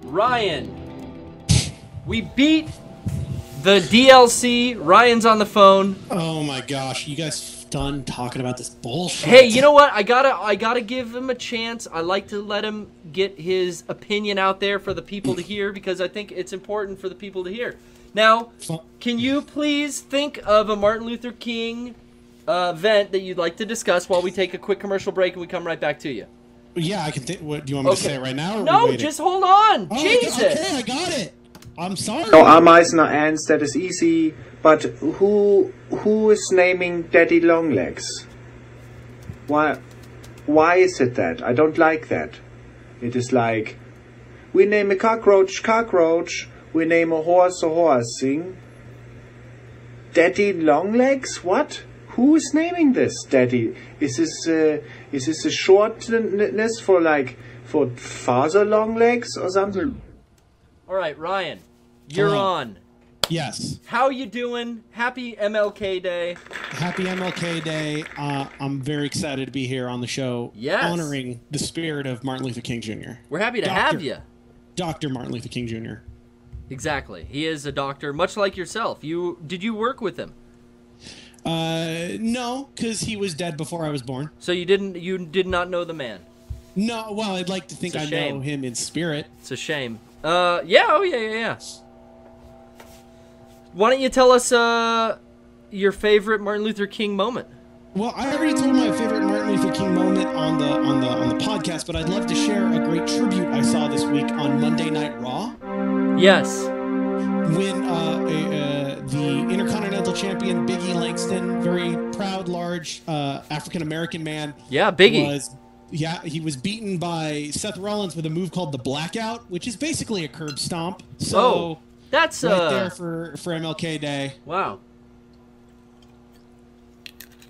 Ryan. We beat the DLC. Ryan's on the phone. Oh my gosh, you guys done talking about this bullshit? Hey, you know what? I gotta give him a chance. I like to let him get his opinion out there for the people to hear because I think it's important for the people to hear. Now, can you please think of a Martin Luther King event that you'd like to discuss while we take a quick commercial break and we come right back to you? Yeah, I can think. What do you want me to say it right now? Or no, just hold on. Oh, Jesus. Okay, I got it. I'm sorry. So Ameisner ants, that is easy, but who is naming Daddy Longlegs? Why is it that? I don't like that. It is like, we name a cockroach, cockroach, we name a horse, thing. Daddy Longlegs? What? Who is naming this, Daddy? Is this a shortness for father Longlegs or something? All right, Ryan, you're on. Yes. How you doing? Happy MLK Day. Happy MLK Day. I'm very excited to be here on the show. Yes. Honoring the spirit of Martin Luther King Jr. We're happy to have you. Dr. Martin Luther King Jr. Exactly. He is a doctor, much like yourself. Did you work with him? No, because he was dead before I was born. So you did not know the man? No, well, I'd like to think I know him in spirit. It's a shame. Yeah. Why don't you tell us your favorite Martin Luther King moment? Well, I already told my favorite Martin Luther King moment on the podcast, but I'd love to share a great tribute I saw this week on Monday Night Raw. Yes. When the Intercontinental Champion Biggie Langston, very proud, large African American man. Yeah, Biggie. He was beaten by Seth Rollins with a move called the Blackout, which is basically a curb stomp. So that's right there for MLK Day. Wow.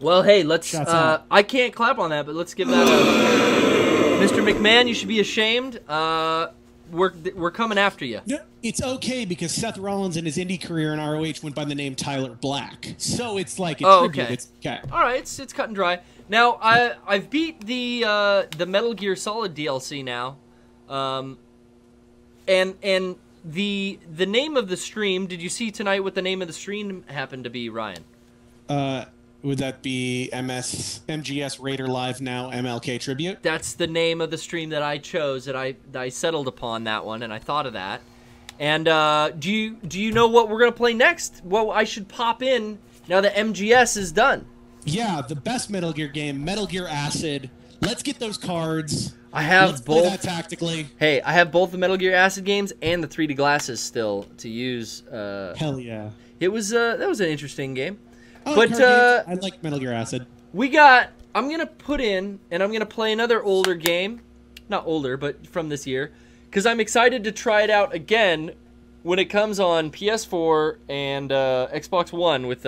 Well, hey, let's. I can't clap on that, but let's give that a. Mr. McMahon, you should be ashamed. We're coming after you. No, it's okay because Seth Rollins in his indie career in ROH went by the name Tyler Black, so it's like a tribute. Okay. It's okay. All right, it's cut and dry. Now I've beat the Metal Gear Solid DLC now, and the name of the stream. Did you see tonight what the name of the stream happened to be, Ryan? Would that be MGS Raider Live Now MLK Tribute? That's the name of the stream that I chose. That I settled upon that one, and I thought of that. And do you know what we're gonna play next? What I should pop in now that MGS is done? Yeah, the best Metal Gear game, Metal Gear Acid. Let's get those cards. I have Let's both. Play that tactically. Hey, I have both the Metal Gear Acid games and the 3D glasses still to use. Hell yeah! It was that was an interesting game. Oh, but I like Metal Gear Acid. I'm gonna put in and I'm gonna play another older game, not older, but from this year, because I'm excited to try it out again when it comes on PS4 and Xbox One with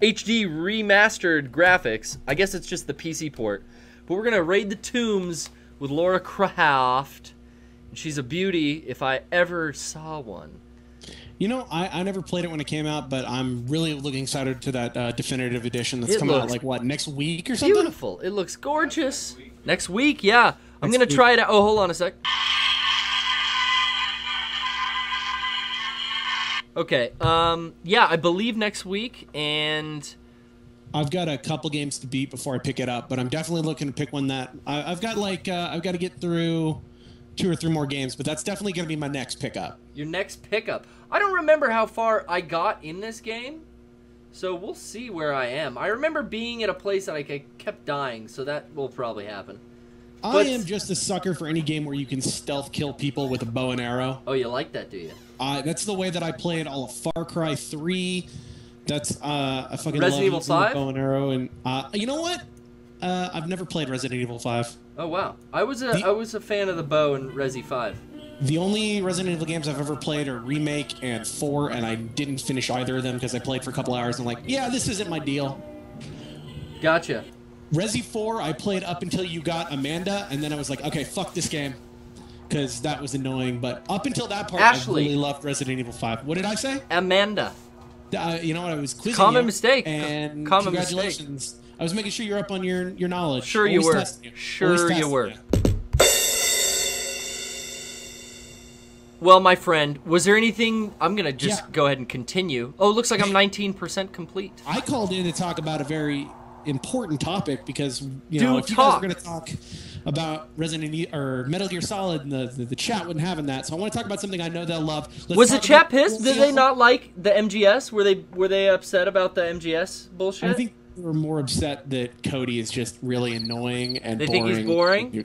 HD remastered graphics. I guess it's just the PC port. But we're going to raid the tombs with Laura Croft. And she's a beauty if I ever saw one. You know, I never played it when it came out, but I'm really looking excited to that definitive edition that's coming out, like, what, next week or something? Beautiful. It looks gorgeous. Next week, yeah. I'm going to try it out. Oh, hold on a sec. Okay, yeah, I believe next week, and I've got a couple games to beat before I pick it up, but I'm definitely looking to pick one that I've got I've got to get through 2 or 3 more games, but that's definitely going to be my next pickup. Your next pickup. I don't remember how far I got in this game, so we'll see where I am. I remember being at a place that I kept dying, so that will probably happen. I am just a sucker for any game where you can stealth kill people with a bow and arrow. Oh, you like that, do you? That's the way that I played all of Far Cry 3. That's I fucking Resident Evil love 5? bow and arrow. And you know what? I've never played Resident Evil 5. Oh wow, I was a fan of the bow in Resi 5. The only Resident Evil games I've ever played are Remake and 4, and I didn't finish either of them because I played for a couple hours and I'm like, yeah, this isn't my deal. Gotcha. Resi 4, I played up until you got Amanda, and then I was like, okay, fuck this game. Because that was annoying, but up until that part, Ashley. I really loved Resident Evil 5. What did I say? Amanda. You know what, I was quizzing Common you, mistake. and Common congratulations. mistake. I was making sure you're up on your knowledge. Sure you Always were. testing you. Sure you were. Well, my friend, was there anything... I'm going to just go ahead and continue. Oh, it looks like I'm 19% complete. I called in to talk about a very important topic because, if you guys are going to talk about Resident Evil or Metal Gear Solid, and the chat wasn't having that. So I want to talk about something I know they'll love. Was the chat pissed? Did they not like the MGS? Were they upset about the MGS bullshit? I think they were more upset that Cody is just really annoying and boring. They think he's boring?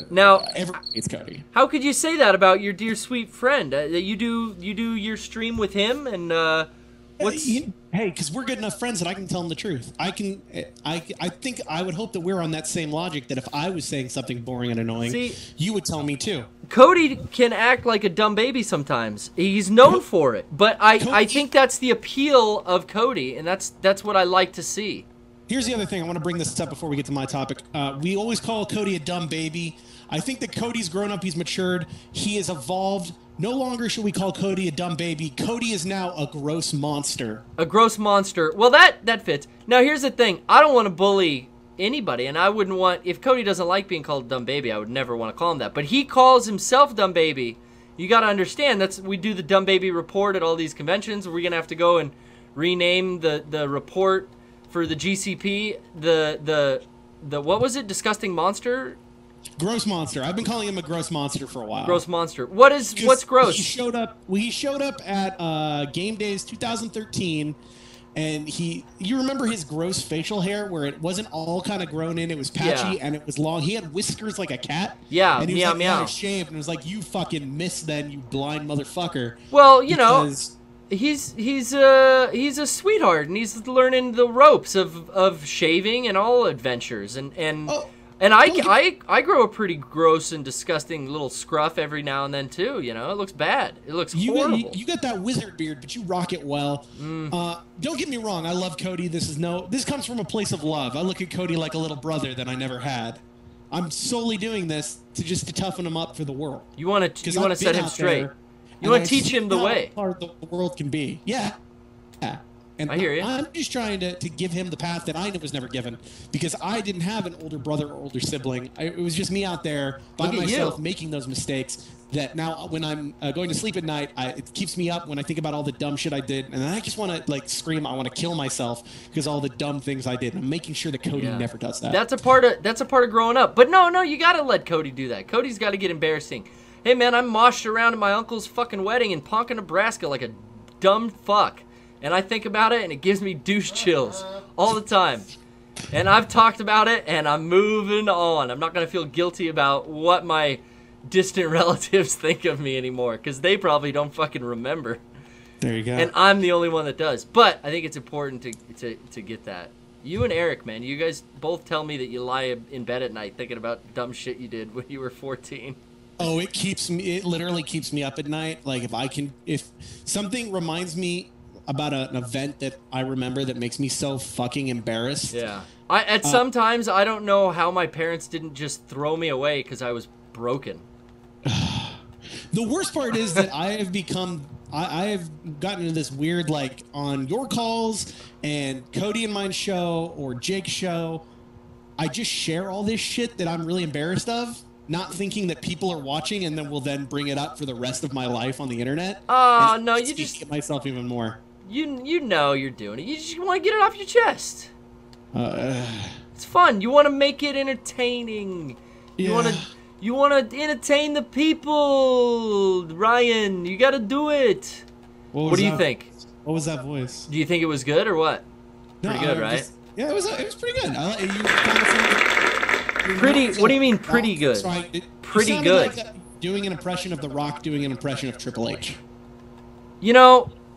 Now, everybody hates Cody. How could you say that about your dear sweet friend? You do your stream with him, and what's... Hey, because we're good enough friends that I can tell him the truth. I think I would hope that we're on that same logic, that if I was saying something boring and annoying, you would tell me too. Cody can act like a dumb baby sometimes. He's known for it. But I think that's the appeal of Cody, and that's what I like to see. Here's the other thing. I want to bring this up before we get to my topic. We always call Cody a dumb baby. I think that Cody's grown up. He's matured. He has evolved. No longer should we call Cody a dumb baby. Cody is now a gross monster. A gross monster. Well, that fits. Now, here's the thing. I don't want to bully anybody, and I wouldn't want... If Cody doesn't like being called a dumb baby, I would never want to call him that. But he calls himself dumb baby. You got to understand, we do the dumb baby report at all these conventions. We're going to have to go and rename the report for the GCP, the what was it? Disgusting monster? Gross monster. I've been calling him a gross monster for a while. Gross monster. What's gross? He showed up at Game Days 2013, and you remember his gross facial hair where it wasn't all kind of grown in, it was patchy and it was long. He had whiskers like a cat. Yeah, and he was meow. shaved, and it was like, you fucking missed then, you blind motherfucker. Well, he's a sweetheart, and he's learning the ropes of shaving and all adventures, and I grow a pretty gross and disgusting little scruff every now and then too. It looks bad. It looks horrible. You got that wizard beard, but you rock it well. Don't get me wrong. I love Cody. This comes from a place of love. I look at Cody like a little brother that I never had. I'm solely doing this to toughen him up for the world. You want to set him straight. You want to teach him the way. How hard the world can be. Yeah. And I hear you. I'm just trying to give him the path that I was never given, because I didn't have an older brother or older sibling. It was just me out there by myself making those mistakes that now when I'm going to sleep at night, it keeps me up when I think about all the dumb shit I did. And I just want to scream, I want to kill myself because all the dumb things I did. And I'm making sure that Cody never does that. That's a part of growing up. But no, you got to let Cody do that. Cody's got to get embarrassing. Hey, man, I moshed around at my uncle's fucking wedding in Ponca, Nebraska like a dumb fuck. And I think about it, and it gives me douche chills all the time. And I've talked about it, and I'm moving on. I'm not going to feel guilty about what my distant relatives think of me anymore, because they probably don't fucking remember. There you go. And I'm the only one that does. But I think it's important to get that. You and Eric, man, you guys both tell me that you lie in bed at night thinking about dumb shit you did when you were 14. Oh, it literally keeps me up at night. Like, if something reminds me about an event that I remember that makes me so fucking embarrassed. Yeah. Sometimes I don't know how my parents didn't just throw me away because I was broken. The worst part is that I have gotten into this weird, on your calls and Cody and mine's show or Jake's show, I just share all this shit that I'm really embarrassed of, not thinking that people are watching, and then will then bring it up for the rest of my life on the internet. Oh, no, you just get myself even more. You know you're doing it. You just want to get it off your chest. It's fun. You want to make it entertaining. You want to entertain the people, Ryan. You got to do it. What do you think? What was that voice? Do you think it was good or what? Pretty good, right? It was pretty good. What do you mean pretty good? Pretty good. Like doing an impression of The Rock, doing an impression of Triple H.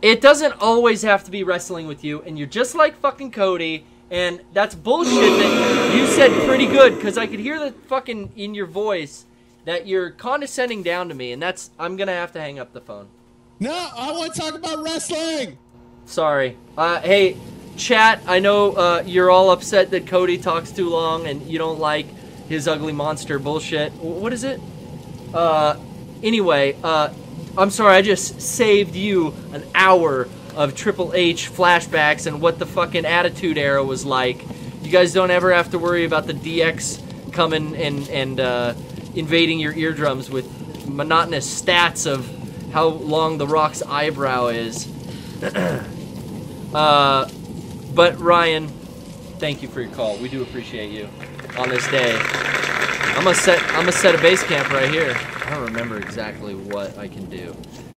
It doesn't always have to be wrestling with you, and you're just like fucking Cody, and that's bullshit that you said pretty good, because I could hear the fucking in your voice that you're condescending down to me, and I'm gonna have to hang up the phone. No, I want to talk about wrestling! Sorry. Hey, chat, I know you're all upset that Cody talks too long, and you don't like his ugly monster bullshit. What is it? Anyway, I'm sorry, I just saved you an hour of Triple H flashbacks and what the fucking Attitude Era was like. You guys don't ever have to worry about the DX coming and invading your eardrums with monotonous stats of how long the Rock's eyebrow is. But Ryan, thank you for your call. We do appreciate you on this day. I'm gonna set a base camp right here. I don't remember exactly what I can do.